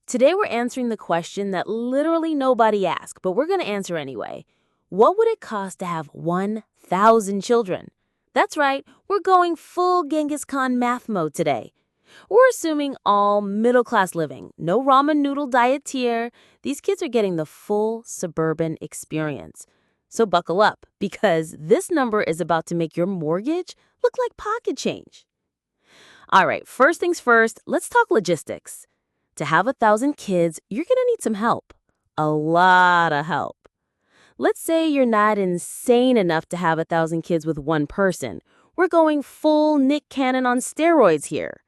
Today we're answering the question that literally nobody asked, but we're going to answer anyway. What would it cost to have 1,000 children? That's right, we're going full Genghis Khan math mode today. We're assuming all middle-class living, no ramen noodle diet tier. These kids are getting the full suburban experience. So buckle up, because this number is about to make your mortgage look like pocket change. All right, first things first, let's talk logistics. To have 1,000 kids, you're going to need some help. A lot of help. Let's say you're not insane enough to have 1,000 kids with one person. We're going full Nick Cannon on steroids here.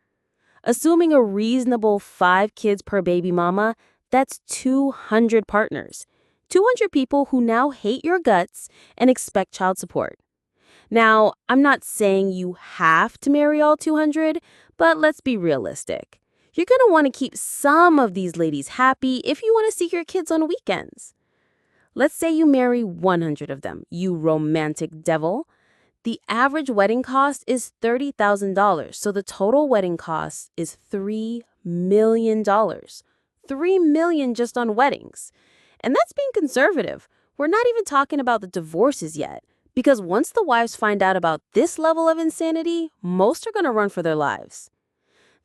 Assuming a reasonable 5 kids per baby mama, that's 200 partners. 200 people who now hate your guts and expect child support. Now, I'm not saying you have to marry all 200, but let's be realistic. You're going to want to keep some of these ladies happy if you want to see your kids on weekends. Let's say you marry 100 of them, you romantic devil. The average wedding cost is $30,000, so the total wedding cost is $3 million. $3 million just on weddings. And that's being conservative. We're not even talking about the divorces yet, because once the wives find out about this level of insanity, most are going to run for their lives.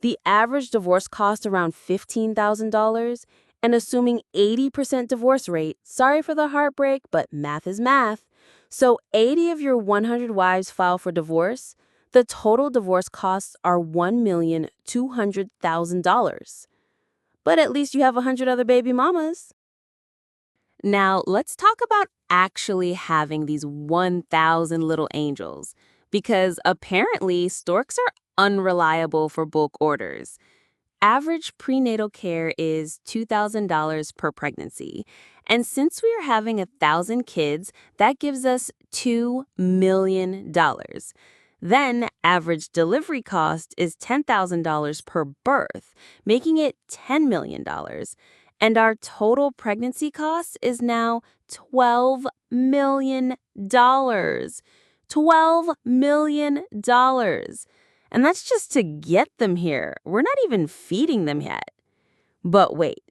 The average divorce costs around $15,000, and assuming 80% divorce rate, sorry for the heartbreak, but math is math. So 80 of your 100 wives file for divorce. The total divorce costs are $1,200,000. But at least you have 100 other baby mamas. Now, let's talk about actually having these 1,000 little angels, because apparently storks are unreliable for bulk orders. Average prenatal care is $2,000 per pregnancy. And since we are having 1,000 kids, that gives us $2 million. Then average delivery cost is $10,000 per birth, making it $10 million. And our total pregnancy cost is now $12 million. $12 million. And that's just to get them here. We're not even feeding them yet. But wait,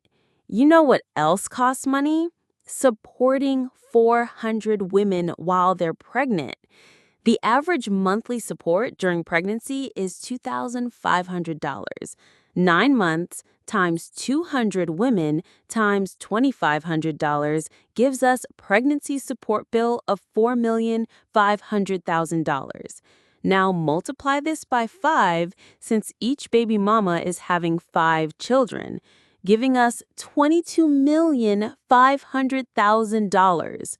you know what else costs money? Supporting 400 women while they're pregnant. The average monthly support during pregnancy is $2,500. 9 months times 200 women times $2,500 gives us pregnancy support bill of $4,500,000. Now multiply this by 5 since each baby mama is having 5 children, giving us $22,500,000.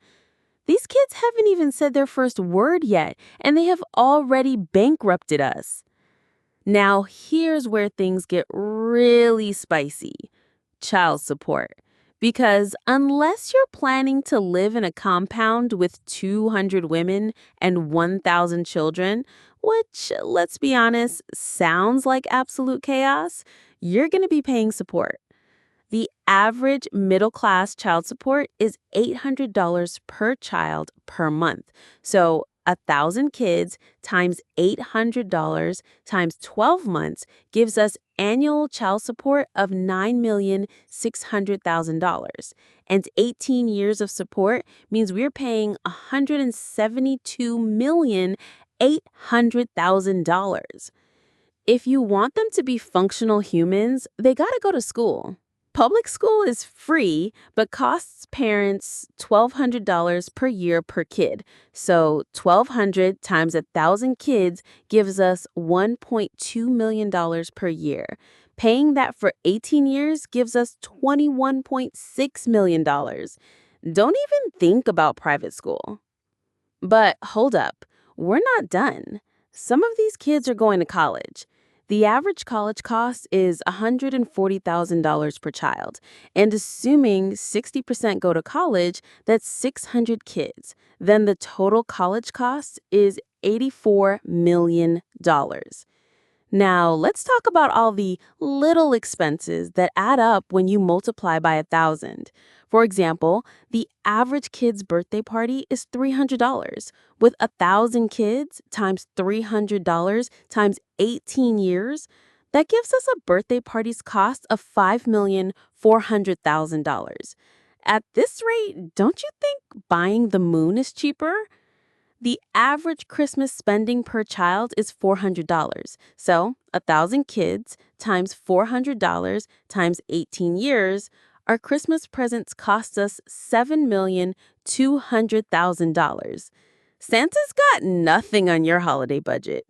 These kids haven't even said their first word yet, and they have already bankrupted us. Now here's where things get really spicy. Child support. Because unless you're planning to live in a compound with 200 women and 1,000 children, which, let's be honest, sounds like absolute chaos, you're going to be paying support. The average middle-class child support is $800 per child per month. So 1,000 kids times $800 times 12 months gives us annual child support of $9,600,000. And 18 years of support means we're paying $172,800,000. If you want them to be functional humans, they gotta go to school. Public school is free, but costs parents $1,200 per year per kid. So $1,200 times 1,000 kids gives us $1.2 million per year. Paying that for 18 years gives us $21.6 million. Don't even think about private school. But hold up, we're not done. Some of these kids are going to college. The average college cost is $140,000 per child, and assuming 60% go to college, that's 600 kids. Then the total college cost is $84 million. Now, let's talk about all the little expenses that add up when you multiply by 1,000. For example, the average kid's birthday party is $300. With 1,000 kids times $300 times 18 years, That gives us a birthday party's cost of $5,400,000. At this rate, don't you think buying the moon is cheaper? The average Christmas spending per child is $400. So, 1,000 kids times $400 times 18 years, our Christmas presents cost us $7,200,000. Santa's got nothing on your holiday budget.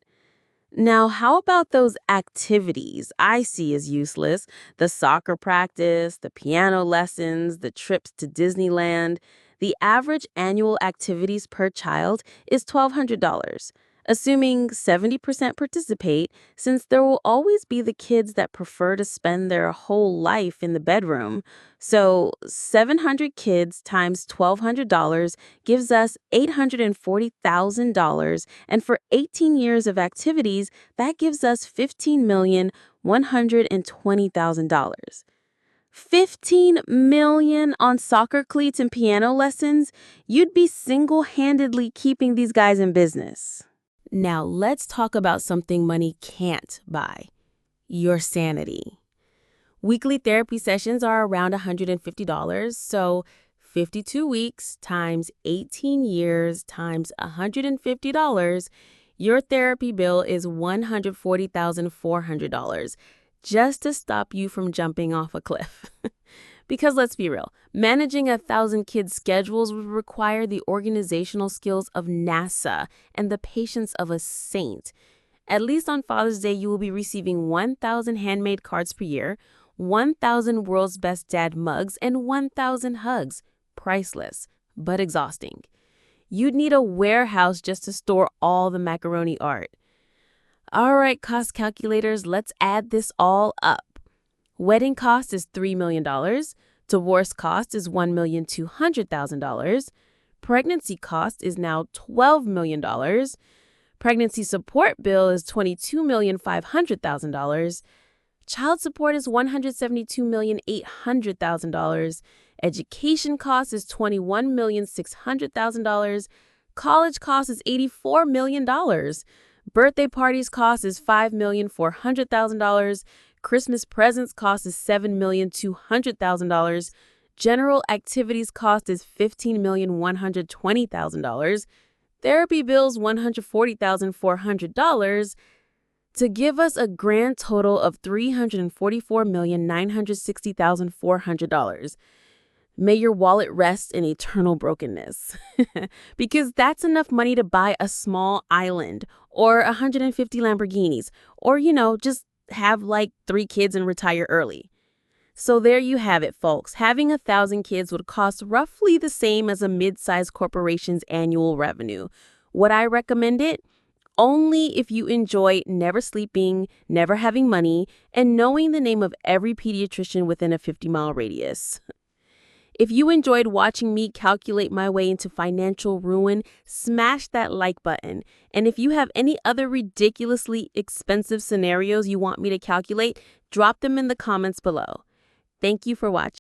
Now, how about those activities I see as useless? The soccer practice, the piano lessons, the trips to Disneyland. The average annual activities per child is $1,200. Assuming 70% participate, since there will always be the kids that prefer to spend their whole life in the bedroom. So 700 kids times $1,200 gives us $840,000. And for 18 years of activities, that gives us $15,120,000. 15 million on soccer cleats and piano lessons? You'd be single-handedly keeping these guys in business. Now, let's talk about something money can't buy: your sanity. Weekly therapy sessions are around $150, so 52 weeks times 18 years times $150, your therapy bill is $140,400 just to stop you from jumping off a cliff. Because let's be real, managing 1,000 kids' schedules would require the organizational skills of NASA and the patience of a saint. At least on Father's Day, you will be receiving 1,000 handmade cards per year, 1,000 World's Best Dad mugs, and 1,000 hugs. Priceless, but exhausting. You'd need a warehouse just to store all the macaroni art. All right, cost calculators, let's add this all up. Wedding cost is $3 million. Divorce cost is $1,200,000. Pregnancy cost is now $12 million. Pregnancy support bill is $22,500,000. Child support is $172,800,000. Education cost is $21,600,000. College cost is $84 million. Birthday parties cost is $5,400,000. Christmas presents cost is $7,200,000. General activities cost is $15,120,000. Therapy bills $140,400 to give us a grand total of $344,960,400. May your wallet rest in eternal brokenness. Because that's enough money to buy a small island or 150 Lamborghinis or, just have like 3 kids and retire early. So there you have it, folks. Having 1,000 kids would cost roughly the same as a mid-sized corporation's annual revenue. Would I recommend it? Only if you enjoy never sleeping, never having money, and knowing the name of every pediatrician within a 50-mile radius. If you enjoyed watching me calculate my way into financial ruin, smash that like button. And if you have any other ridiculously expensive scenarios you want me to calculate, drop them in the comments below. Thank you for watching.